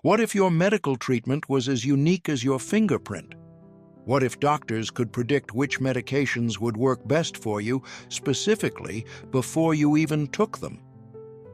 What if your medical treatment was as unique as your fingerprint? What if doctors could predict which medications would work best for you specifically before you even took them?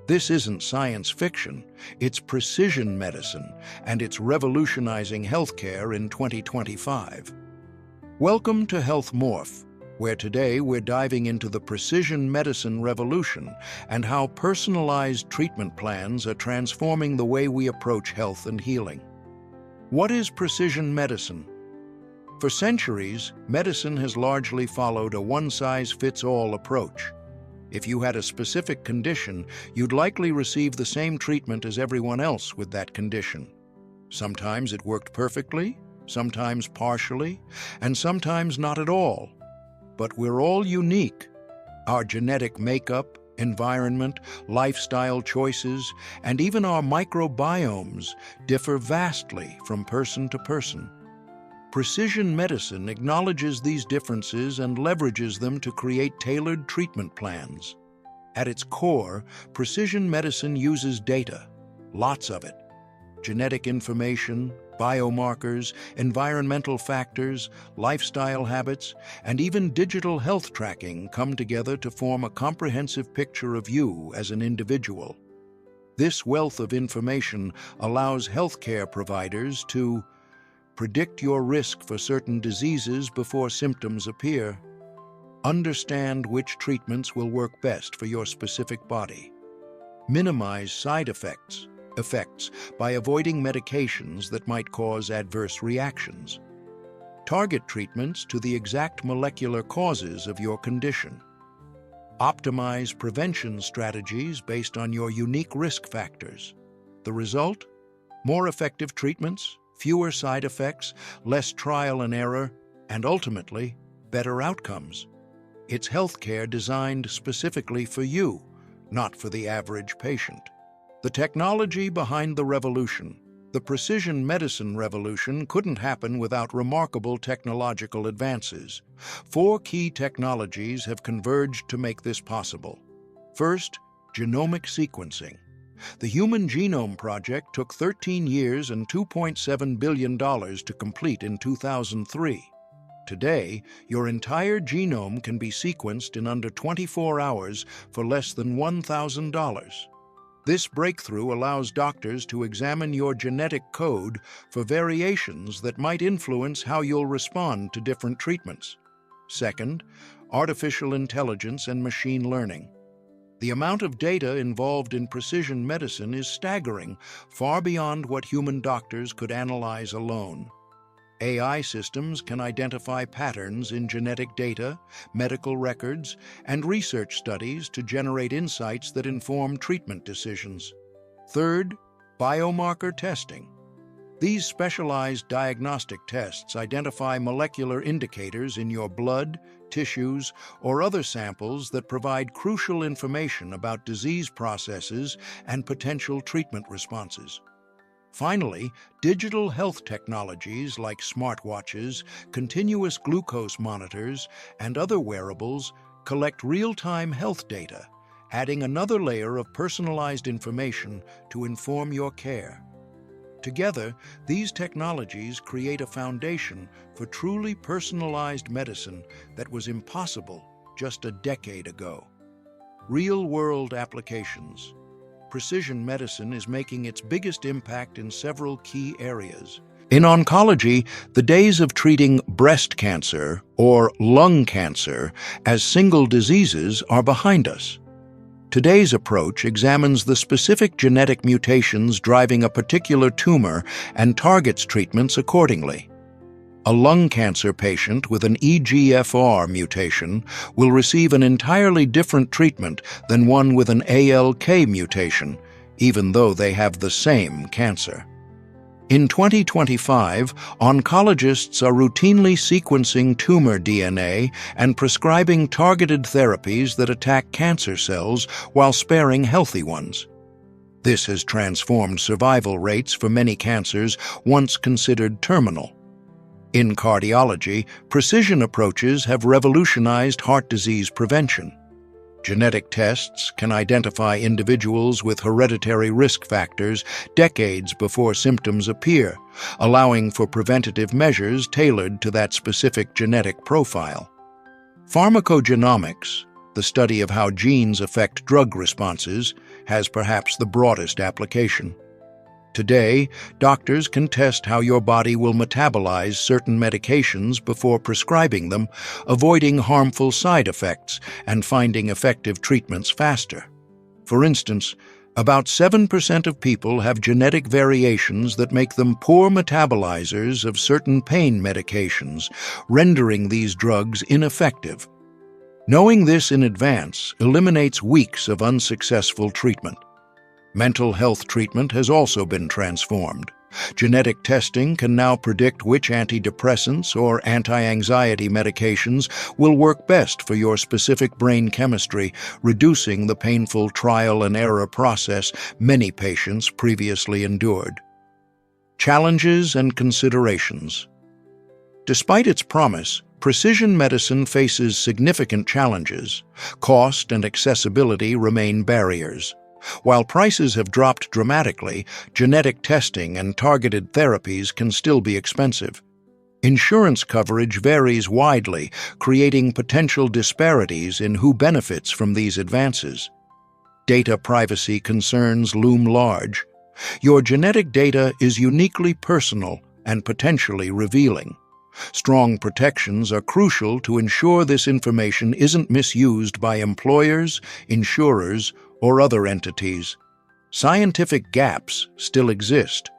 This isn't science fiction, it's precision medicine, and it's revolutionizing healthcare in 2025. Welcome to Health Morph, where today we're diving into the precision medicine revolution and how personalized treatment plans are transforming the way we approach health and healing. What is precision medicine? For centuries, medicine has largely followed a one-size-fits-all approach. If you had a specific condition, you'd likely receive the same treatment as everyone else with that condition. Sometimes it worked perfectly, sometimes partially, and sometimes not at all. But we're all unique. Our genetic makeup, environment, lifestyle choices, and even our microbiomes differ vastly from person to person. Precision medicine acknowledges these differences and leverages them to create tailored treatment plans. At its core, precision medicine uses data, lots of it. Genetic information, biomarkers, environmental factors, lifestyle habits, and even digital health tracking come together to form a comprehensive picture of you as an individual. This wealth of information allows healthcare providers to predict your risk for certain diseases before symptoms appear, understand which treatments will work best for your specific body, minimize side effects by avoiding medications that might cause adverse reactions, target treatments to the exact molecular causes of your condition, optimize prevention strategies based on your unique risk factors. The result? More effective treatments, fewer side effects, less trial and error, and ultimately, better outcomes. It's healthcare designed specifically for you, not for the average patient. The technology behind the revolution, the precision medicine revolution, couldn't happen without remarkable technological advances. 4 key technologies have converged to make this possible. First, genomic sequencing. The Human Genome Project took 13 years and $2.7 billion to complete in 2003. Today, your entire genome can be sequenced in under 24 hours for less than $1,000. This breakthrough allows doctors to examine your genetic code for variations that might influence how you'll respond to different treatments. Second, artificial intelligence and machine learning. The amount of data involved in precision medicine is staggering, far beyond what human doctors could analyze alone. AI systems can identify patterns in genetic data, medical records, and research studies to generate insights that inform treatment decisions. Third, biomarker testing. These specialized diagnostic tests identify molecular indicators in your blood, tissues, or other samples that provide crucial information about disease processes and potential treatment responses. Finally, digital health technologies like smartwatches, continuous glucose monitors, and other wearables collect real-time health data, adding another layer of personalized information to inform your care. Together, these technologies create a foundation for truly personalized medicine that was impossible just a decade ago. Real-world applications. Precision medicine is making its biggest impact in several key areas. In oncology, the days of treating breast cancer or lung cancer as single diseases are behind us. Today's approach examines the specific genetic mutations driving a particular tumor and targets treatments accordingly. A lung cancer patient with an EGFR mutation will receive an entirely different treatment than one with an ALK mutation, even though they have the same cancer. In 2025, oncologists are routinely sequencing tumor DNA and prescribing targeted therapies that attack cancer cells while sparing healthy ones. This has transformed survival rates for many cancers once considered terminal. In cardiology, precision approaches have revolutionized heart disease prevention. Genetic tests can identify individuals with hereditary risk factors decades before symptoms appear, allowing for preventative measures tailored to that specific genetic profile. Pharmacogenomics, the study of how genes affect drug responses, has perhaps the broadest application. Today, doctors can test how your body will metabolize certain medications before prescribing them, avoiding harmful side effects and finding effective treatments faster. For instance, about 7% of people have genetic variations that make them poor metabolizers of certain pain medications, rendering these drugs ineffective. Knowing this in advance eliminates weeks of unsuccessful treatment. Mental health treatment has also been transformed. Genetic testing can now predict which antidepressants or anti-anxiety medications will work best for your specific brain chemistry, reducing the painful trial and error process many patients previously endured. Challenges and considerations. Despite its promise, precision medicine faces significant challenges. Cost and accessibility remain barriers. While prices have dropped dramatically, genetic testing and targeted therapies can still be expensive. Insurance coverage varies widely, creating potential disparities in who benefits from these advances. Data privacy concerns loom large. Your genetic data is uniquely personal and potentially revealing. Strong protections are crucial to ensure this information isn't misused by employers, insurers, or other entities. Scientific gaps still exist.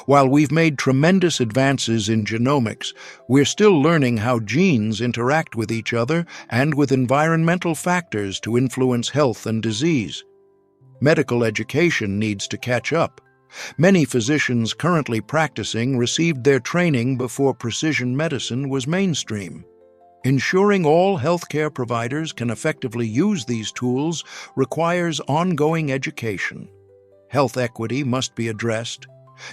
While we've made tremendous advances in genomics, we're still learning how genes interact with each other and with environmental factors to influence health and disease. Medical education needs to catch up. Many physicians currently practicing received their training before precision medicine was mainstream. Ensuring all healthcare providers can effectively use these tools requires ongoing education. Health equity must be addressed.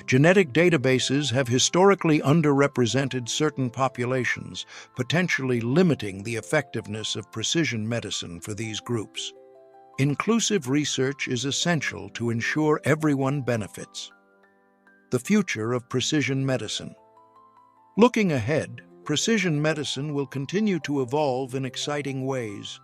Genetic databases have historically underrepresented certain populations, potentially limiting the effectiveness of precision medicine for these groups. Inclusive research is essential to ensure everyone benefits. The future of precision medicine. Looking ahead, precision medicine will continue to evolve in exciting ways.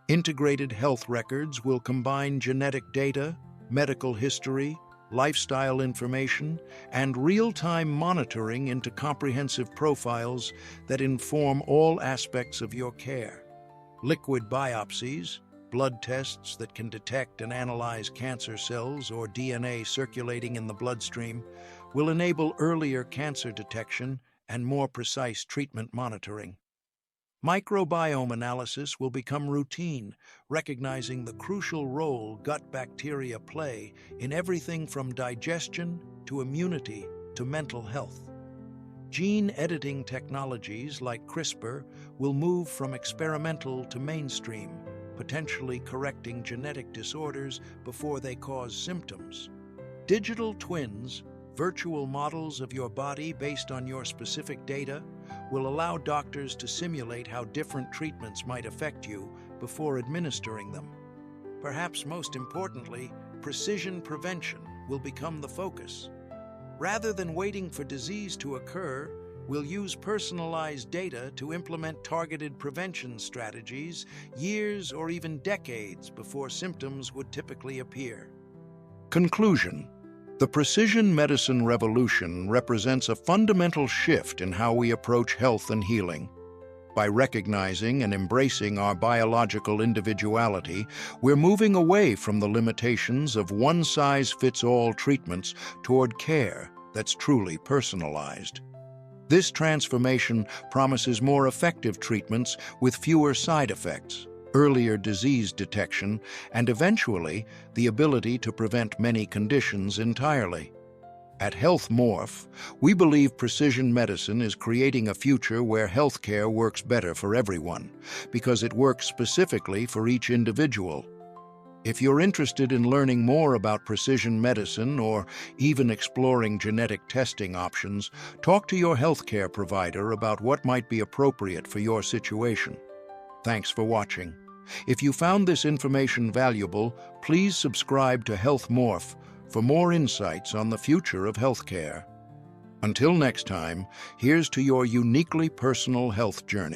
Integrated health records will combine genetic data, medical history, lifestyle information, and real-time monitoring into comprehensive profiles that inform all aspects of your care. Liquid biopsies, blood tests that can detect and analyze cancer cells or DNA circulating in the bloodstream, will enable earlier cancer detection and more precise treatment monitoring. Microbiome analysis will become routine, recognizing the crucial role gut bacteria play in everything from digestion to immunity to mental health. Gene editing technologies like CRISPR will move from experimental to mainstream, potentially correcting genetic disorders before they cause symptoms. Digital twins, virtual models of your body based on your specific data, will allow doctors to simulate how different treatments might affect you before administering them. Perhaps most importantly, precision prevention will become the focus. Rather than waiting for disease to occur, we'll use personalized data to implement targeted prevention strategies years or even decades before symptoms would typically appear. Conclusion. The precision medicine revolution represents a fundamental shift in how we approach health and healing. By recognizing and embracing our biological individuality, we're moving away from the limitations of one-size-fits-all treatments toward care that's truly personalized. This transformation promises more effective treatments with fewer side effects, earlier disease detection, and eventually the ability to prevent many conditions entirely. At Health Morph, we believe precision medicine is creating a future where healthcare works better for everyone, because it works specifically for each individual. If you're interested in learning more about precision medicine or even exploring genetic testing options, talk to your healthcare provider about what might be appropriate for your situation. Thanks for watching. If you found this information valuable, please subscribe to Health Morph for more insights on the future of healthcare. Until next time, here's to your uniquely personal health journey.